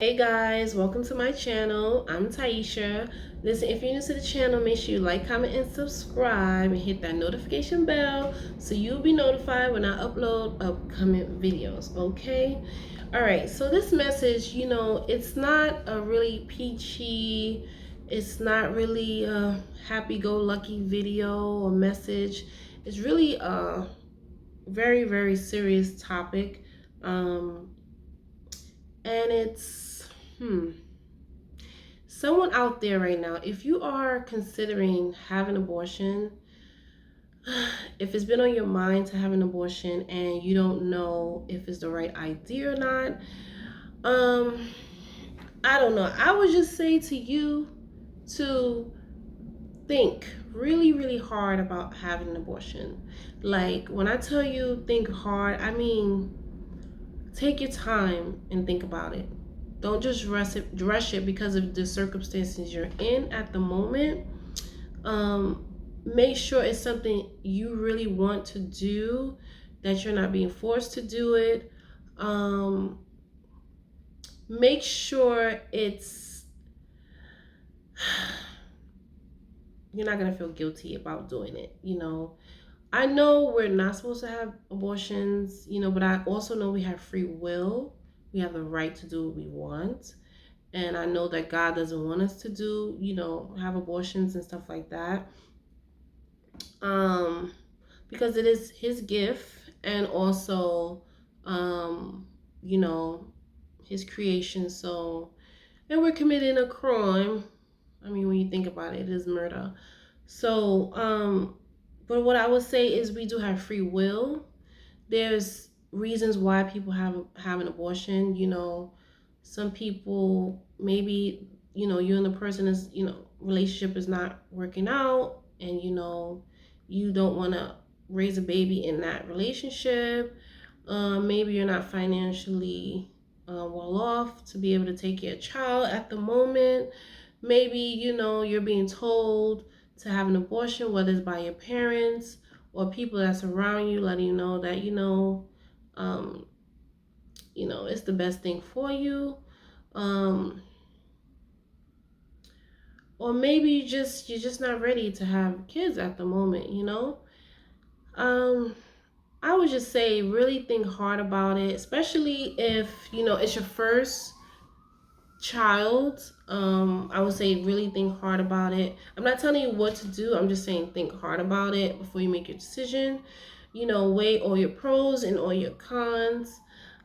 Hey guys, welcome to my channel. I'm Taisha. Listen, if you're new to the channel, make sure you like, comment, and subscribe and hit that notification bell so you'll be notified when I upload upcoming videos, okay? Alright, so this message, it's not a really peachy, it's not really a happy-go-lucky video or message. It's really a very, very serious topic. And it's someone out there right now, if you are considering having an abortion, if it's been on your mind to have an abortion and you don't know if it's the right idea or not, I don't know. I would just say to you to think really, really hard about having an abortion. Like, when I tell you think hard, I mean take your time and think about it. Don't just rush it because of the circumstances you're in at the moment. Make sure it's something you really want to do, that you're not being forced to do it. Make sure you're not going to feel guilty about doing it. I know we're not supposed to have abortions, but I also know we have free will. We have the right to do what we want. And I know that God doesn't want us to do, have abortions and stuff like that. Because it is his gift and also, his creation. So, and we're committing a crime. I mean, when you think about it, it is murder. So, but what I would say is we do have free will. There's reasons why people have an abortion. Some people, maybe, you and the person is, relationship is not working out, and you don't want to raise a baby in that relationship. Maybe you're not financially well off to be able to take care of a child at the moment. Maybe you're being told to have an abortion, whether it's by your parents or people that surround you, letting you know that um, it's the best thing for you. Or maybe you're just not ready to have kids at the moment. I would just say really think hard about it, especially if it's your first child. I would say really think hard about it. I'm not telling you what to do. I'm just saying think hard about it before you make your decision. Weigh all your pros and all your cons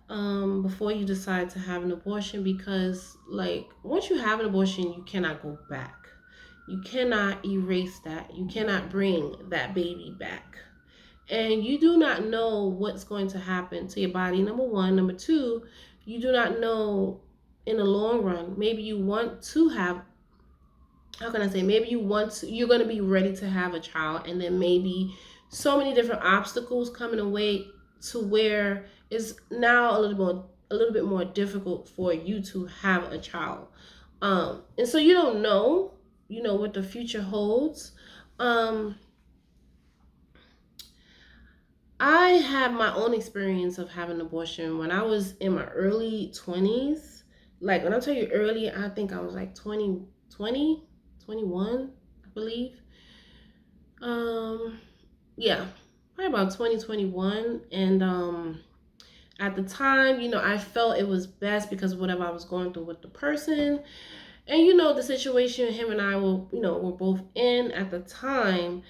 before you decide to have an abortion, because like once you have an abortion, you cannot go back. You cannot erase that. You cannot bring that baby back. And you do not know what's going to happen to your body, number one. Number two, you do not know in the long run. Maybe you want to have, how can I say, maybe you're going to be ready to have a child, and then maybe so many different obstacles come in a way to where it's now a little bit more difficult for you to have a child. And so you don't know, what the future holds. I had my own experience of having an abortion when I was in my early 20s. Like, when I tell you early, I think I was like 21, I believe. Yeah, probably about 2021. And at the time, I felt it was best because of whatever I was going through with the person. And the situation him and I were both in at the time.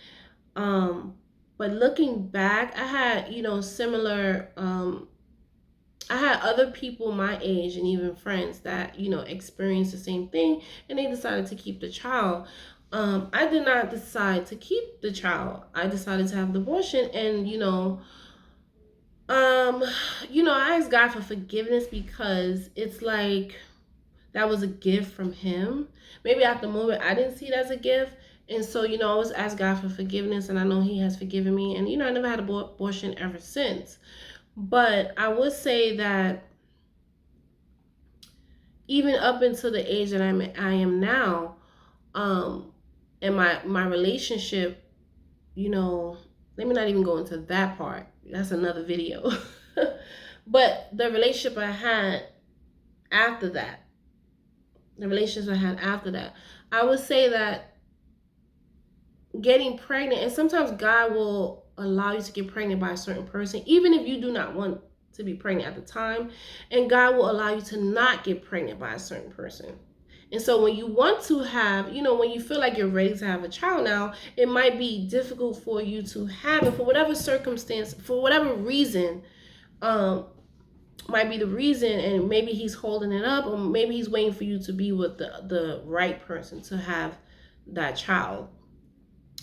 But looking back, I had, similar, I had other people my age and even friends that, experienced the same thing, and they decided to keep the child. I did not decide to keep the child. I decided to have the abortion, and, I asked God for forgiveness, because it's like that was a gift from him. Maybe at the moment I didn't see it as a gift. And so, I always ask God for forgiveness, and I know he has forgiven me. And, I never had an abortion ever since. But I would say that even up until the age that I am now, and my relationship, let me not even go into that part. That's another video. But the relationship I had after that, the relationships I had after that. I would say that getting pregnant, and sometimes God will allow you to get pregnant by a certain person, even if you do not want to be pregnant at the time, and God will allow you to not get pregnant by a certain person. And so when you want to have, when you feel like you're ready to have a child now, it might be difficult for you to have it for whatever circumstance, for whatever reason. Might be the reason, and maybe he's holding it up, or maybe he's waiting for you to be with the right person to have that child.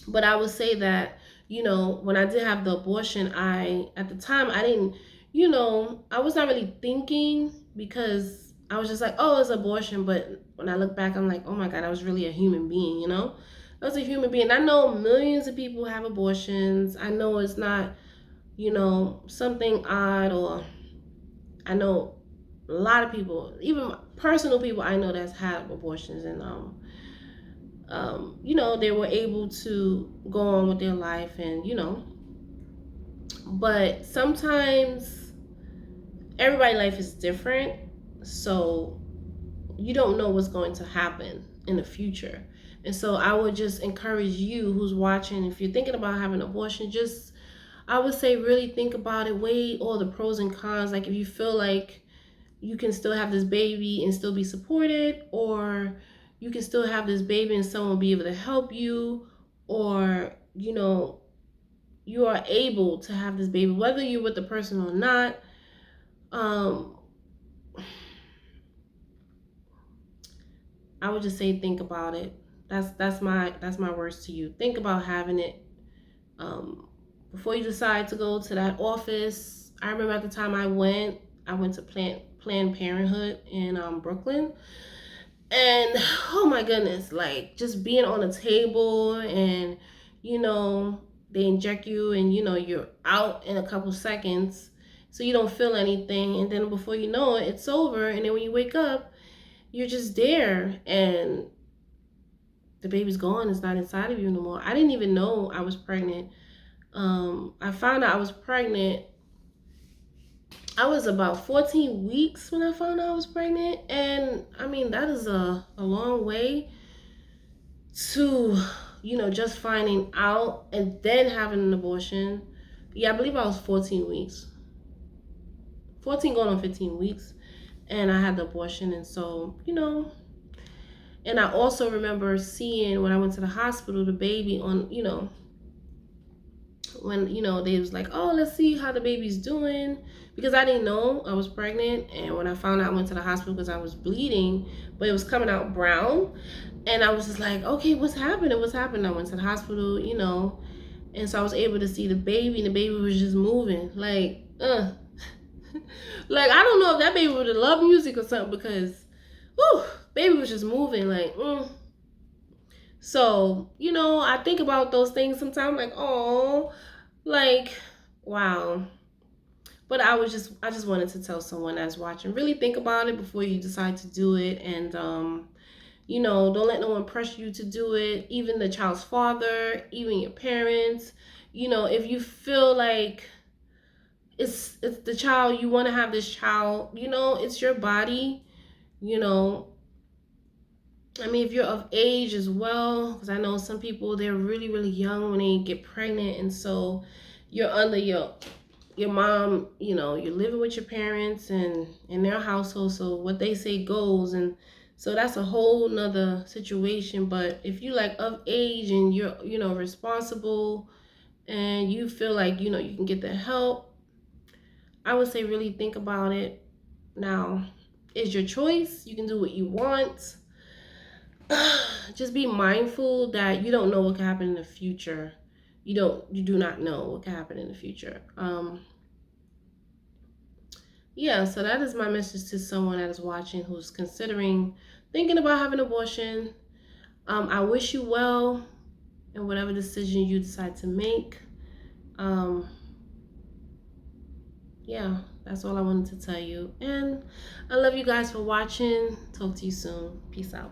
But I would say that, when I did have the abortion, at the time, I didn't, I was not really thinking, because I was just like, oh, it's abortion. But when I look back, I'm like, oh my God, I was really a human being, I was a human being. I know millions of people have abortions. I know it's not, something odd, or I know a lot of people, even personal people I know that's had abortions, and they were able to go on with their life, and but sometimes everybody's life is different, so you don't know what's going to happen in the future. And so I would just encourage you who's watching, if you're thinking about having an abortion, I would say really think about it, weigh all the pros and cons. Like, if you feel like you can still have this baby and still be supported, or you can still have this baby and someone will be able to help you, or you are able to have this baby whether you're with the person or not. I would just say think about it. That's my words to you. Think about having it before you decide to go to that office. I remember at the time I went to Planned Parenthood in Brooklyn. And oh my goodness, like, just being on a table, and they inject you, and you're out in a couple seconds, so you don't feel anything, and then before you know it, it's over. And then when you wake up, you're just there, and the baby's gone. It's not inside of you anymore. I didn't even know I was pregnant. I found out I was pregnant. I was about 14 weeks when I found out I was pregnant. And I mean, that is a long way to, just finding out and then having an abortion. Yeah, I believe I was 14 weeks. 14 going on 15 weeks. And I had the abortion. And so, and I also remember seeing, when I went to the hospital, the baby on, when they was like, oh, let's see how the baby's doing, because I didn't know I was pregnant. And when I found out, I went to the hospital because I was bleeding, but it was coming out brown, and I was just like, okay, what's happening? I went to the hospital, and so I was able to see the baby, and the baby was just moving like like, I don't know if that baby would have loved music or something, because baby was just moving like So, I think about those things sometimes, like, oh, like, wow. But I just wanted to tell someone that's watching, really think about it before you decide to do it. And, don't let no one pressure you to do it, even the child's father, even your parents. If you feel like it's the child, you want to have this child, it's your body, I mean, if you're of age as well, because I know some people, they're really, really young when they get pregnant, and so you're under your mom, you're living with your parents and in their household, so what they say goes, and so that's a whole nother situation. But if you like of age and you're, responsible, and you feel like, you can get the help, I would say really think about it. Now, it's your choice. You can do what you want. Just be mindful that you don't know what can happen in the future. You do not know what can happen in the future. Yeah, so that is my message to someone that is watching who's thinking about having an abortion. I wish you well in whatever decision you decide to make. Yeah, that's all I wanted to tell you. And I love you guys for watching. Talk to you soon. Peace out.